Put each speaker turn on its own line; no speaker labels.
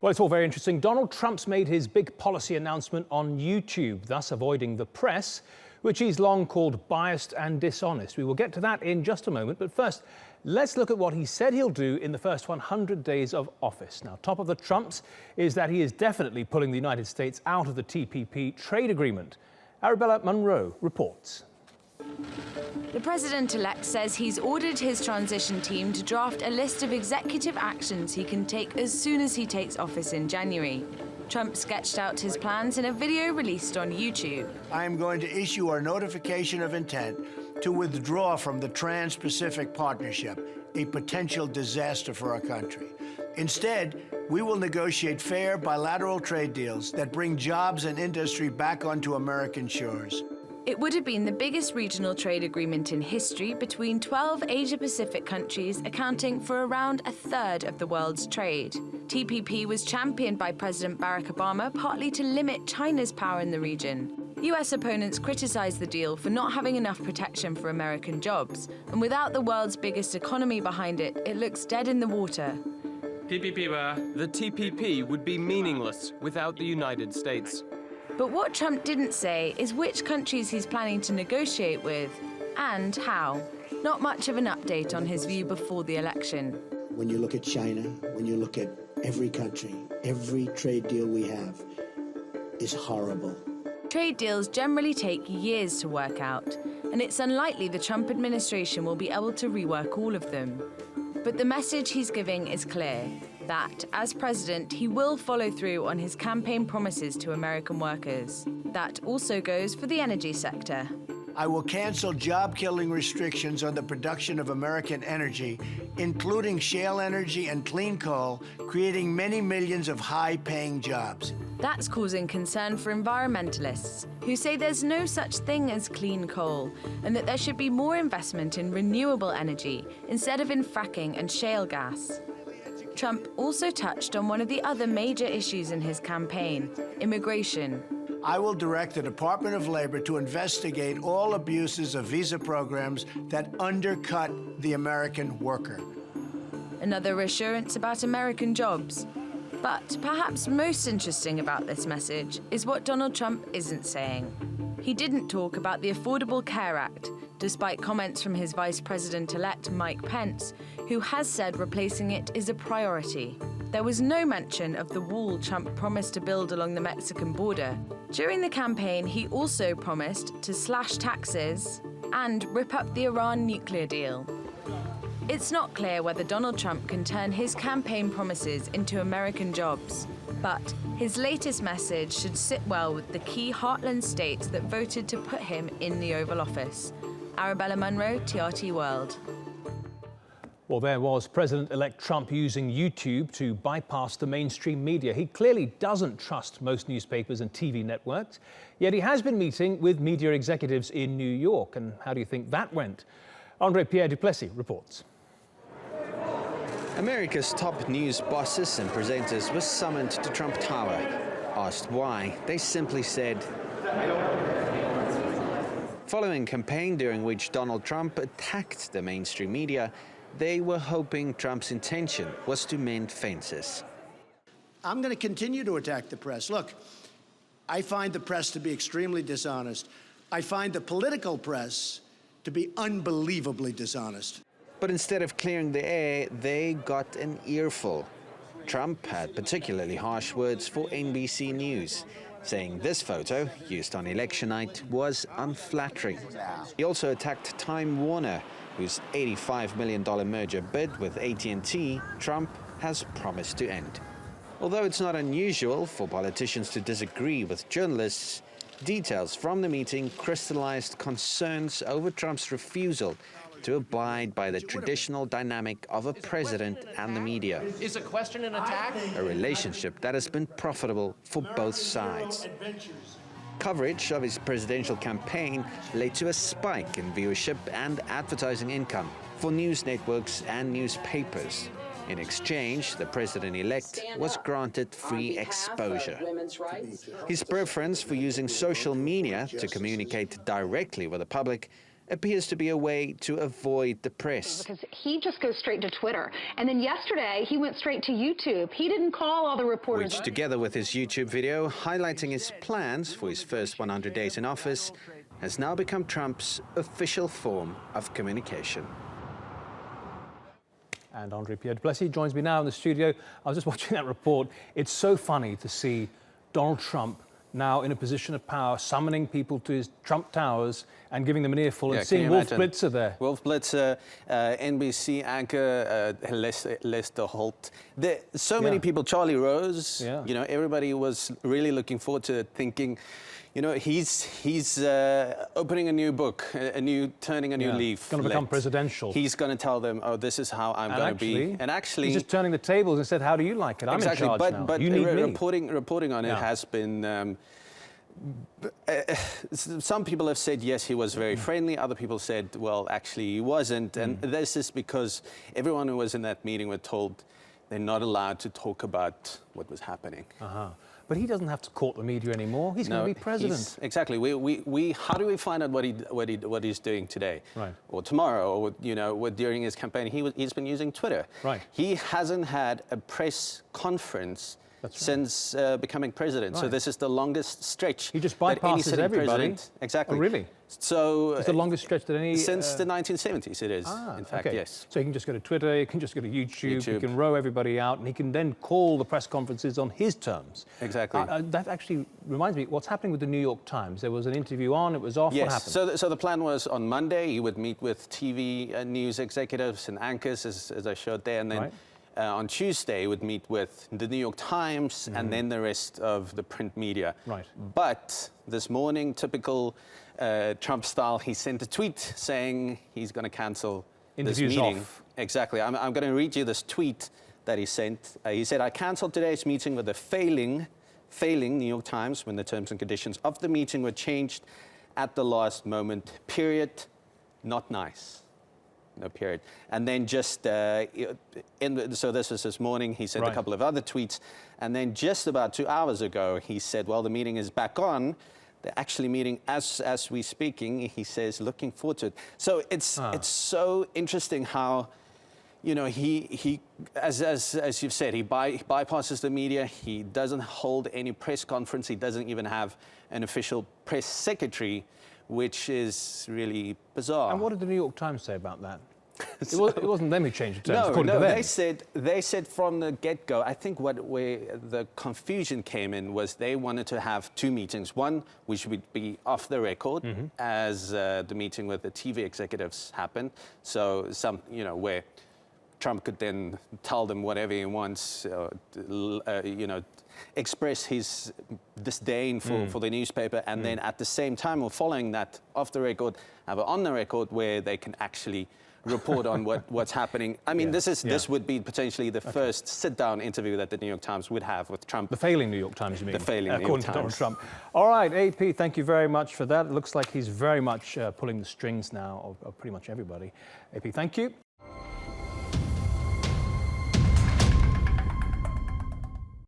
Well, it's all very interesting. Donald Trump's made his big policy announcement on YouTube, thus avoiding the press, which he's long called biased and dishonest. We will get to that in just a moment, but first, let's look at what he said he'll do in the first 100 days of office. Now, top of the trumps is that he is definitely pulling the United States out of the TPP trade agreement. Arabella Munro reports.
The president-elect says he's ordered his transition team to draft a list of executive actions he can take as soon as he takes office in January. Trump sketched out his plans in a video released on YouTube.
I am going to issue our notification of intent to withdraw from the Trans-Pacific Partnership, a potential disaster for our country. Instead, we will negotiate fair bilateral trade deals that bring jobs and industry back onto American shores.
It would have been the biggest regional trade agreement in history between 12 Asia-Pacific countries, accounting for around a third of the world's trade. TPP was championed by President Barack Obama partly to limit China's power in the region. US opponents criticized the deal for not having enough protection for American jobs, and without the world's biggest economy behind it, it looks dead in the water.
The TPP would be meaningless without the United States.
But what Trump didn't say is which countries he's planning to negotiate with and how. Not much of an update on his view before the election.
When you look at China, when you look at every country, every trade deal we have is horrible.
Trade deals generally take years to work out, and it's unlikely the Trump administration will be able to rework all of them. But the message he's giving is clear, that, as president, he will follow through on his campaign promises to American workers. That also goes for the energy sector.
I will cancel job-killing restrictions on the production of American energy, including shale energy and clean coal, creating many millions of high-paying jobs.
That's causing concern for environmentalists, who say there's no such thing as clean coal, and that there should be more investment in renewable energy instead of in fracking and shale gas. Trump also touched on one of the other major issues in his campaign, immigration.
I will direct the Department of Labor to investigate all abuses of visa programs that undercut the American worker.
Another assurance about American jobs. But perhaps most interesting about this message is what Donald Trump isn't saying. He didn't talk about the Affordable Care Act, despite comments from his Vice President-elect Mike Pence, who has said replacing it is a priority. There was no mention of the wall Trump promised to build along the Mexican border. During the campaign, he also promised to slash taxes and rip up the Iran nuclear deal. It's not clear whether Donald Trump can turn his campaign promises into American jobs, but his latest message should sit well with the key heartland states that voted to put him in the Oval Office. Arabella Munro, TRT World.
Well, there was President-elect Trump using YouTube to bypass the mainstream media. He clearly doesn't trust most newspapers and TV networks, yet he has been meeting with media executives in New York. And how do you think that went? André-Pierre Duplessis reports.
America's top news bosses and presenters were summoned to Trump Tower. Asked why, they simply said, following a campaign during which Donald Trump attacked the mainstream media, they were hoping Trump's intention was to mend fences.
I'm going to continue to attack the press. Look, I find the press to be extremely dishonest. I find the political press to be unbelievably dishonest.
But instead of clearing the air, they got an earful. Trump had particularly harsh words for NBC News, saying this photo, used on election night, was unflattering. He also attacked Time Warner, whose $85 million merger bid with AT&T Trump has promised to end. Although it's not unusual for politicians to disagree with journalists, details from the meeting crystallized concerns over Trump's refusal to abide by the traditional dynamic of a president and the media.
Is a question an attack?
A relationship that has been profitable for both sides. Coverage of his presidential campaign led to a spike in viewership and advertising income for news networks and newspapers. In exchange, the president-elect was granted free exposure. His preference for using social media to communicate directly with the public appears to be a way to avoid the press.
Because he just goes straight to Twitter. And then yesterday, he went straight to YouTube. He didn't call all the reporters.
Which, together with his YouTube video highlighting his plans for his first 100 days in office, has now become Trump's official form of communication.
And Andre Pierre Duplessis joins me now in the studio. I was just watching that report. It's so funny to see Donald Trump now in a position of power, summoning people to his Trump Towers and giving them an earful, and seeing Wolf Blitzer there.
Wolf Blitzer, NBC anchor Lester Holt. So many people, Charlie Rose, you know, everybody was really looking forward to it, thinking, you know, he's opening a new book, turning a new leaf.
Going to become presidential.
He's going to tell them, oh, this is how I'm going to be. And actually,
he's just turning the tables and said, how do you like it? I'm in charge now.
But
you need me.
Reporting on it has been. Some people have said yes, he was very friendly. Other people said, well, actually, he wasn't. And this is because everyone who was in that meeting were told they're not allowed to talk about what was happening.
But he doesn't have to court the media anymore. He's going to be president.
Exactly. How do we find out what he's doing today, or tomorrow, or you know, during his campaign? He's been using Twitter. He hasn't had a press conference since becoming president. So this is the longest stretch.
He just bypasses everybody.
Exactly.
Oh, really?
So
it's the longest stretch that any
since the 1970s. It is, in fact, yes.
So he can just go to Twitter. He can just go to YouTube. He can row everybody out, and he can then call the press conferences on his terms.
Exactly.
That actually reminds me, what's happening with the New York Times? There was an interview on. It was off.
Yes.
What happened?
So the plan was on Monday he would meet with TV news executives and anchors, as I showed there, and then. On Tuesday, he would meet with the New York Times and then the rest of the print media. But this morning, typical Trump style, he sent a tweet saying he's going to cancel this meeting.
Off.
Exactly. I'm going to read you this tweet that he sent. He said, I canceled today's meeting with the failing New York Times when the terms and conditions of the meeting were changed at the last moment. Period. Not nice. No, period. And then just, so this was this morning, he sent a couple of other tweets. And then just about 2 hours ago, he said, well, the meeting is back on. They're actually meeting as we're speaking. He says, looking forward to it. So it's so interesting how, you know, he as you've said, he bypasses the media. He doesn't hold any press conference. He doesn't even have an official press secretary, which is really bizarre.
And what did the New York Times say about that? It wasn't them who changed the terms, according to them.
They said from the get-go, I think where the confusion came in was they wanted to have two meetings. One, which would be off the record, as the meeting with the TV executives happened. So where Trump could then tell them whatever he wants, express his disdain for the newspaper, and then at the same time, or following that off the record, have it on the record where they can actually report on what's happening. I mean, this would be potentially the first sit-down interview that the New York Times would have with Trump.
The failing New York Times, you mean?
The failing New York
according to
Times.
Donald Trump. All right, AP, thank you very much for that. It looks like he's very much pulling the strings now of pretty much everybody. AP, thank you.